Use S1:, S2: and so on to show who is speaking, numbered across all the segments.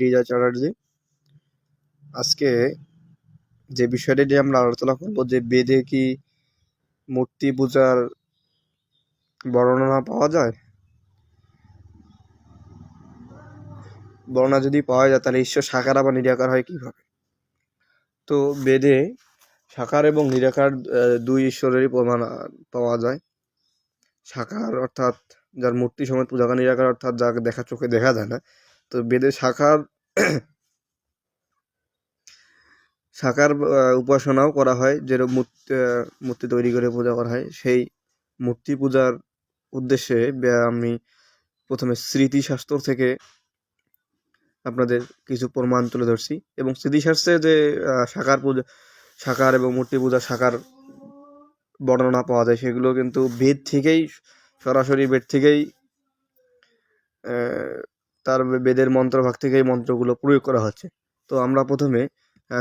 S1: রিজা চ্যাটার্জি। আজকে যে বিষয়টা নিয়ে আমরা আলোচনা করবো, যে বেদে কি মূর্তি পূজার বর্ণনা পাওয়া যায়? বর্ণনা যদি পাওয়া যায় তাহলে ঈশ্বর সাকার আবার নিরাকার হয় কিভাবে? তো বেদে সাকার এবং নিরাকার দুই ঈশ্বরেরই প্রমাণ পাওয়া যায়। সাকার অর্থাৎ যার মূর্তি সমেত পূজা করা, নিরাকার অর্থাৎ যাকে চোখে দেখা যায় না। তো বেদে সাকার সাকার উপাসনাও করা হয়, যেরকম মূর্তি তৈরি করে পূজা করা হয়। সেই মূর্তি পূজার উদ্দেশ্যে আমি প্রথমে স্মৃতিশাস্ত্র থেকে আপনাদের কিছু প্রমাণ তুলে ধরছি, এবং স্মৃতিশাস্ত্রে যে সাকার এবং মূর্তি পূজা সাকার বর্ণনা পাওয়া যায়, সেগুলো কিন্তু বেদ থেকেই, সরাসরি বেদ থেকেই তার বেদের মন্ত্রভাগ থেকেই মন্ত্রগুলো প্রয়োগ করা হচ্ছে। তো আমরা প্রথমে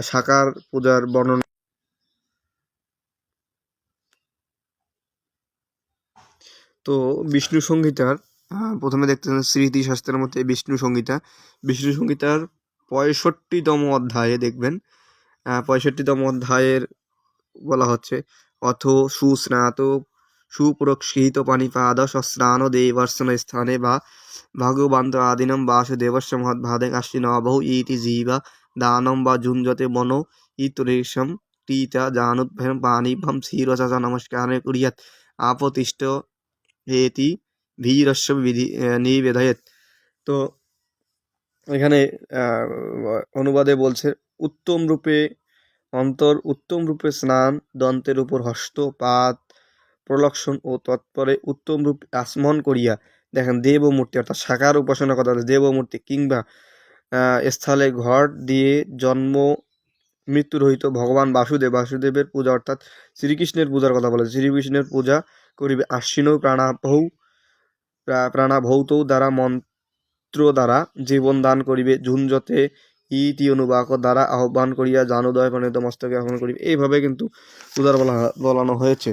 S1: সাকার পূজার বর্ণনা। তো বিষ্ণু সংহিতার প্রথমে দেখতে স্মৃতিশাস্ত্রের মধ্যে বিষ্ণু সংহিতার 65তম অধ্যায়ে দেখবেন, 65তম অধ্যায়ের বলা হচ্ছে, অথ সুস্নাত সুপ্রক্ষিত পানিপাদ সস্নান দেবর্শন স্থানে বা ভগবান্ত আদিনম বাসুদেবস্য মহদ্ভাদে আশ্বিনবহু ইতি জীবা দানম বা যুঞ্জতে মনো ইতরেশম টিতা জানুদ্ভ্যম পানিভম শিরসা নমস্কারে কুরিয়াত আপতিষ্ঠ এতি ভীরস্য নিবেদয়েত। তো এখানে অনুবাদে বলছে, উত্তম রূপে স্নান, দন্তের উপর হস্তপাত প্রলক্ষণ ও তৎপরে উত্তম রূপ আচমন করিয়া, দেখেন দেবমূর্তি অর্থাৎ সাকার উপাসনা কথা, দেবমূর্তি কিংবা স্থলে ঘট দিয়ে জন্ম মৃত্যু রহিত ভগবান বাসুদেবের পূজা অর্থাৎ শ্রীকৃষ্ণের পূজার কথা বলে, শ্রীকৃষ্ণের পূজা করিবে। আশ্বিন প্রাণাভৌত দ্বারা মন্ত্র দ্বারা জীবন দান করিবে। ঝুঞ্জতে ইতি অনুবাক দ্বারা আহ্বান করিয়া জানুদয় প্রণীত মস্তকে আহ্বান করিবে। এইভাবে কিন্তু পূজার বলানো হয়েছে।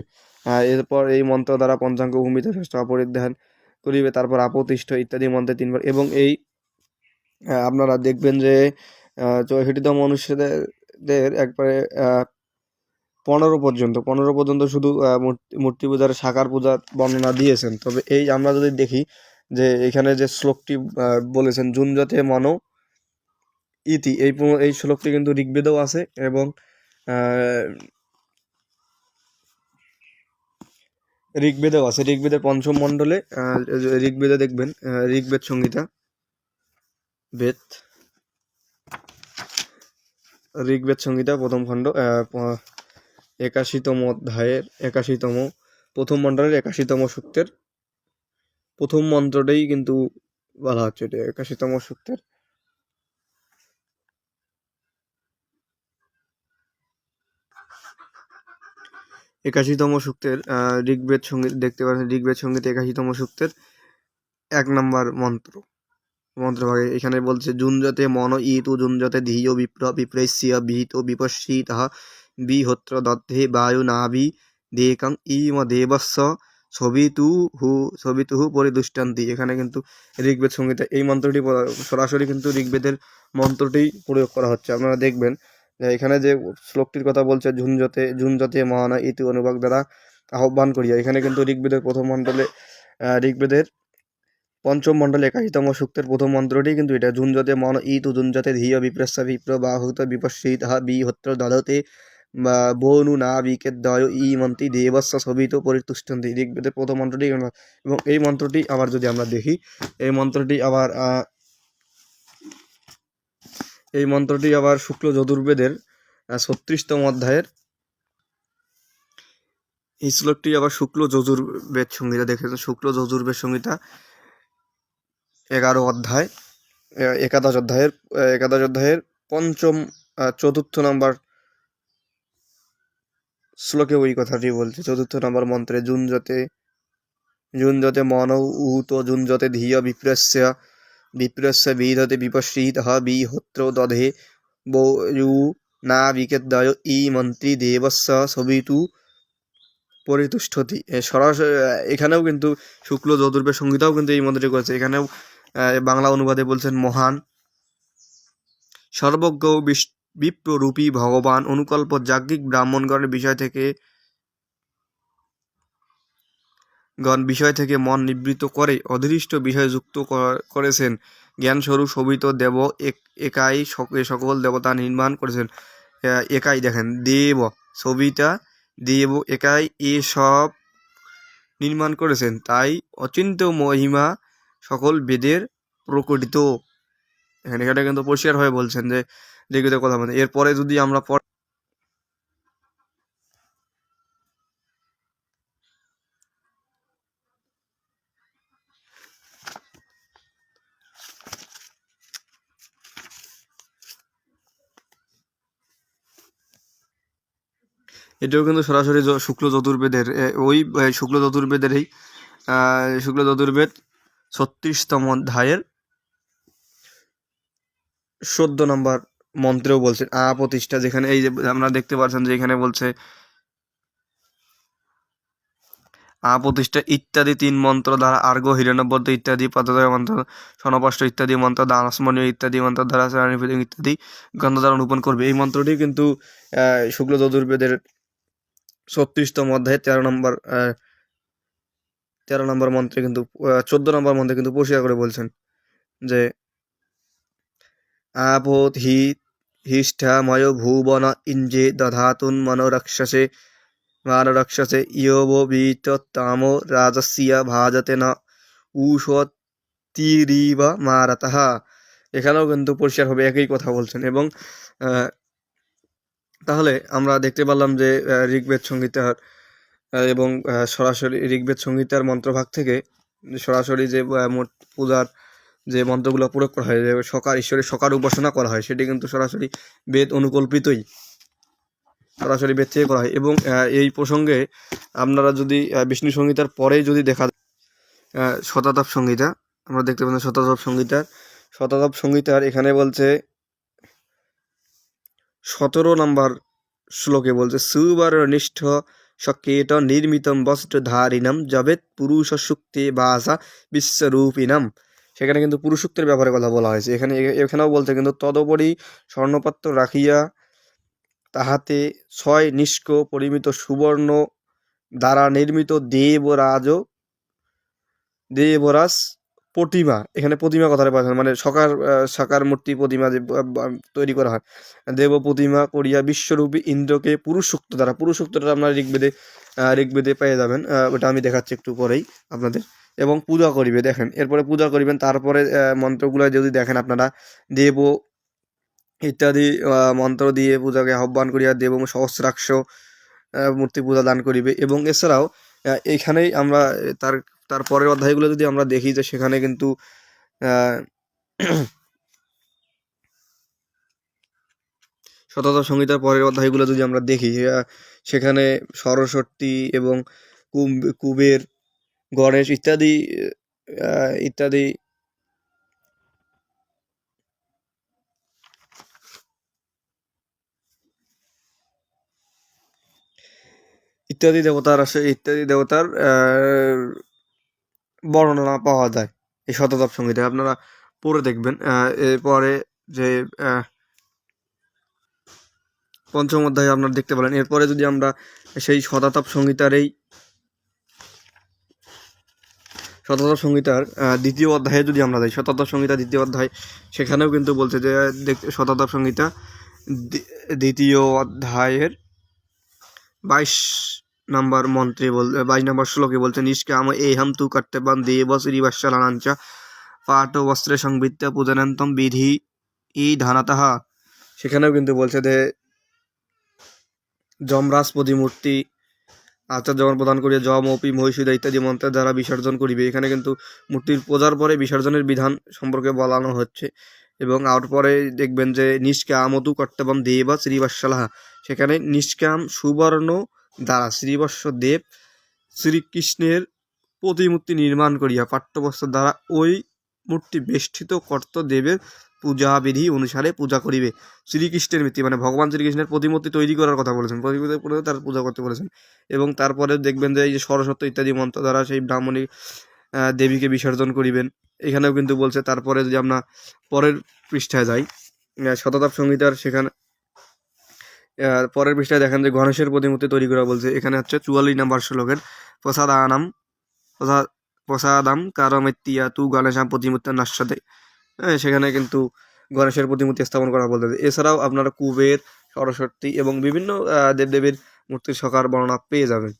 S1: এরপর এই মন্ত্র দ্বারা পঞ্চাঙ্গ ভূমিতে শ্রেষ্ঠ অপরিধান করিবে, তারপর আপতিষ্ঠ ইত্যাদি মন্ত্রে 3বার। এবং এই আপনারা দেখবেন যে 64তম মনুষ্যদের একবারে 15 পর্যন্ত শুধু মূর্তি পূজার সাকার পূজার বর্ণনা দিয়েছেন। তবে এই আমরা যদি দেখি যে এখানে যে শ্লোকটি বলেছেন, যুঞ্জতে মনো ইতি, এই শ্লোকটি কিন্তু ঋগ্বেদেও আছে, এবং ঋগ্বেদের 5ম মণ্ডলে ঋগ্বেদে দেখবেন, ঋগ্বেদ সংহিতা প্রথম খণ্ড 81তম অধ্যায়ের 81তম প্রথম মণ্ডলের 81তম সূক্তের প্রথম মন্ত্রটাই কিন্তু বলা হচ্ছে, এটা 81তম সূক্তের 81তম সূক্তের ঋগ্বেদ সংগীত দেখতে পাচ্ছেন। ঋগ্বেদ সংগীত 81তম সূক্তের 1 নম্বর মন্ত্রভাগে এখানে বলছে, যুঞ্জতে মন ইতু যুঞ্জতে ধিয় বিপ্রস্য বিহিত বিপশ্চিতঃ বিহোত্র দদ্ধে বায়ু নাভি দেকং ইম দেবস্য সবিতুহু পরিদুষ্টন্তি। এখানে কিন্তু ঋগ্বেদ সংহিতা এই মন্ত্রটি সরাসরি কিন্তু ঋগ্বেদের মন্ত্রটি প্রয়োগ করা হচ্ছে। আপনারা দেখবেন এখানে যে শ্লোকটির কথা বলছে, ঝুঞ্জতে মহানা ইতি অনুবাদ দ্বারা আহ্বান করিয়া, এখানে কিন্তু ঋগ্বেদের প্রথম মণ্ডলে ঋগ্বেদের 5ম মণ্ডলে 81তম সূক্তের প্রথম মন্ত্রটি কিন্তু এটা, যুঞ্জতে মন ইতু যুঞ্জতে ধিয় বিপ্রস্য বিপ্র বাহুত বিপশ্চিতঃ বিহোত্র দধতে বনু নাবিকেদ্বয় ইমন্তি দেবস্য সবিত পরিতুষ্টন্তি। ঋগ্বেদের প্রথম মন্ত্রটি। এবং এই মন্ত্রটি আবার যদি আমরা দেখি, এই মন্ত্রটি আবার শুক্ল যজুর্বেদের 36তম অধ্যায়ের এই শ্লোকটি আবার শুক্ল যজুর্বেদ সংহিতা দেখেছেন, শুক্ল যজুর্বেদ সংহিতা 11 অধ্যায়ের 4th নম্বর শ্লোকে ওই কথাটি বলছে। 4th নম্বর মন্ত্রে, যুঞ্জতে মন উহূত যুঞ্জতে ধিয় বিপ্রস্য বিধতে বিপশ্চিতঃ বিহোত্র দধে বয়ু নাবিকেদ্বয় ইমন্তি দেবস্য সবিতু পরিতুষ্ঠতি। সরাসরি এখানেও কিন্তু শুক্ল যজুর্বেদ সংহিতাও কিন্তু এই মন্ত্রটি করেছে। এখানেও বাংলা অনুবাদে বলছেন মহান, সর্বজ্ঞ বিপ্ররূপী ভগবান অনুকল্প যাজ্ঞিক ব্রাহ্মণগণের বিষয় থেকে মন নিবৃত্ত করে অধীষ্ট বিষয় যুক্ত করেছেন। জ্ঞানস্বরূপ শোভিত দেব একাই সকল দেবতা নির্মাণ করেছেন। একাই দেখেন দেব সবিতা দেব একাই এসব নির্মাণ করেছেন, তাই অচিন্ত মহিমা সকল বেদের প্রকটিত। এখানে কিন্তু পরিষ্কার হয়ে বলছেন যে ঋগ্বেদের কথা বলছেন। এরপরে যদি আমরা এটাও কিন্তু সরাসরি শুক্ল চতুর্বেদের ওই শুক্ল চতুর্বেদেরই শুক্ল চতুর্বেদ 36তম অধ্যায়ের 14 নম্বর মন্ত্রেও বলছেন প্রতিষ্ঠা, যেখানে এই যে আমরা দেখতে পাচ্ছেন যে এখানে বলছে প্রতিষ্ঠা ইত্যাদি 3 মন্ত্র দ্বারা আর্ঘ হিরণ্যবদ্ধ ইত্যাদি পদদয় মন্ত্র সনপাষ্ট ইত্যাদি মন্ত্র দ্বারা আসমনীয় ইত্যাদি মন্ত্র দ্বারা ইত্যাদি গন্ধ দ্বারা অনুপন করবে। এই মন্ত্রটি কিন্তু শুক্ল চতুর্বেদের 36তম অধ্যায়ে 13 নম্বর মন্ত্রে কিন্তু 14 নম্বর মন্ত্রে কিন্তু পরিষ্কার করে বলছেন যে আপোত হিষ্ঠাময় ভুবন ইঞ্জে দধাতুন মানরক্ষসে ইয়বীততাম রাজস্য ভাজতে না উষতিরিব মারাতঃ। এখানেও কিন্তু পরিষ্কার হবে একই কথা বলছেন। এবং তাহলে আমরা দেখতে পারলাম যে ঋগ্বেদ সংহিতার এবং সরাসরি ঋগ্বেদ সংহিতার মন্ত্রভাগ থেকে সরাসরি যে পূজার যে মন্ত্রগুলো প্রয়োগ করা হয়, যে ঈশ্বরের সকার উপাসনা করা হয়, সেটি কিন্তু সরাসরি বেদ অনুকল্পিতই, সরাসরি বেদ থেকে করা হয়। এবং এই প্রসঙ্গে আপনারা যদি বিষ্ণু সংহিতার পরেই যদি দেখা শতাতপ সংহিতা, আমরা দেখতে পাচ্ছি শতাতপ সংহিতার এখানে বলছে 17 নম্বর শ্লোকে বলছে সুবর্ণনিষ্ঠ সকেট নির্মিতম বস্ত্রধারিণম জবেত পুরুষ সুক্তে বাসা বিশ্বরূপিণম। সেখানে কিন্তু পুরুষোক্তের ব্যাপারে কথা বলা হয়েছে। এখানেও বলছে কিন্তু তদুপরি স্বর্ণপাত্র রাখিয়া তাহাতে 6 নিষ্ক পরিমিত সুবর্ণ দ্বারা নির্মিত দেবরাজ প্রতিমা, এখানে প্রতিমা কথাটা পাচ্ছেন মানে সাকার মূর্তি প্রতিমা যে তৈরি করা হয়, দেব প্রতিমা করিয়া বিশ্বরূপী ইন্দ্রকে পুরুষোক্তটা আপনারা ঋগ্বেদে পেয়ে যাবেন। ওটা আমি দেখাচ্ছি একটু পরেই আপনাদের। এবং পূজা করিবে, দেখেন এরপরে পূজা করিবেন। তারপরে মন্ত্রগুলো যদি দেখেন আপনারা দেব ইত্যাদি মন্ত্র দিয়ে পূজাকে আহ্বান করিয়া দেব সহস্রাক্ষ মূর্তি পূজা দান করিবে। এবং এছাড়াও এইখানেই আমরা তার পরের অধ্যায়গুলো যদি আমরা দেখি যে সেখানে কিন্তু শতাতপ সংহিতার পরের অধ্যায়গুলো যদি আমরা দেখি সেখানে সরস্বতী এবং কুবের গণেশ ইত্যাদি ইত্যাদি ইত্যাদি দেবতার বর্ণনা পাওয়া যায় এই শতাতপ সংহিতায়, আপনারা পড়ে দেখবেন। এরপরে যে পঞ্চম অধ্যায়ে আপনারা দেখতে পেলেন। এরপরে যদি আমরা সেই শতাতপ সংহিতার দ্বিতীয় অধ্যায়ে যদি আমরা যাই, শতাতপ সংহিতা দ্বিতীয় অধ্যায়, সেখানেও কিন্তু বলছে যে শতাতপ সংহিতা দ্বিতীয় অধ্যায়ের 22 নম্বর মন্ত্রে 22 নম্বর শ্লোকে বলছে নিষ্কাম এহম তু কর্তব্যম দেব শ্রীবৎসলানাঞ্চা পাট বস্ত্রে সংবৃত্ত পূজনন্তম বিধি ধানাতঃ। সেখানেও কিন্তু বলছে যে যমরাজ প্রতিমূর্তি আচার যেমন প্রদান করিয়া যম অপি মহিষুদা ইত্যাদি মন্ত্রের দ্বারা বিসর্জন করিবে। এখানে কিন্তু মূর্তির পূজার পরে বিসর্জনের বিধান সম্পর্কে বলানো হচ্ছে। এবং পরে দেখবেন যে নিষ্কামতু কর্তব্যম দেব শ্রীবৎসলাহ, সেখানে নিষ্কাম সুবর্ণ দ্বারা শ্রীবৎস দেব শ্রীকৃষ্ণের প্রতিমূর্তি নির্মাণ করিয়া পাঠ্যবস্ত্র দ্বারা ওই মূর্তি বেষ্টিত কর্ত দেবের পূজাবিধি অনুসারে পূজা করিবে। শ্রীকৃষ্ণের মূর্তি মানে ভগবান শ্রীকৃষ্ণের প্রতিমূর্তি তৈরি করার কথা বলেছেন, তার পূজা করতে বলেছেন। এবং তারপরে দেখবেন যে এই যে সরস্বতী ইত্যাদি মন্ত্র দ্বারা সেই ব্রাহ্মণী দেবীকে বিসর্জন করিবেন। এখানেও কিন্তু বলছে। তারপরে যদি আমরা পরের পৃষ্ঠায় যাই, শততাপ সংহিতার সেখানে পরের পৃষ্ঠায় দেখেন যে গণেশের প্রতিমূর্তি তৈরি করা বলছে। এখানে হচ্ছে 44 নম্বর শ্লোকের প্রসাদানাম প্রসাদাম কারমেত্তিয়া তু গণেশাম প্রতিমূর্তি নশ্বতে। সেখানে কিন্তু গণেশের প্রতিমূর্তি স্থাপন করা বলতে। এছাড়াও আপনারা কুবের, সরস্বতী এবং বিভিন্ন দেবদেবীর মূর্তির সকার বর্ণনা পেয়ে যাবেন।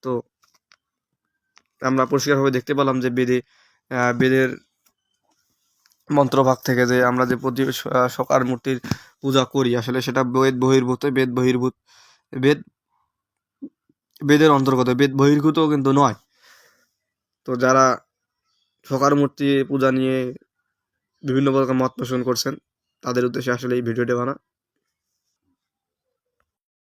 S1: তো আমরা পরিষ্কারভাবে দেখতে পেলাম যে বেদের মন্ত্রভাগ থেকে যে আমরা যে প্রতি সকার মূর্তির পূজা করি, আসলে সেটা বেদের অন্তর্গত, বেদ বহির্ভূত কিন্তু নয়। তো যারা সকার মূর্তি পূজা নিয়ে বিভিন্ন প্রকার মত পোষণ করছেন, তাদের উদ্দেশ্যে আসলে এই ভিডিওটি বানা।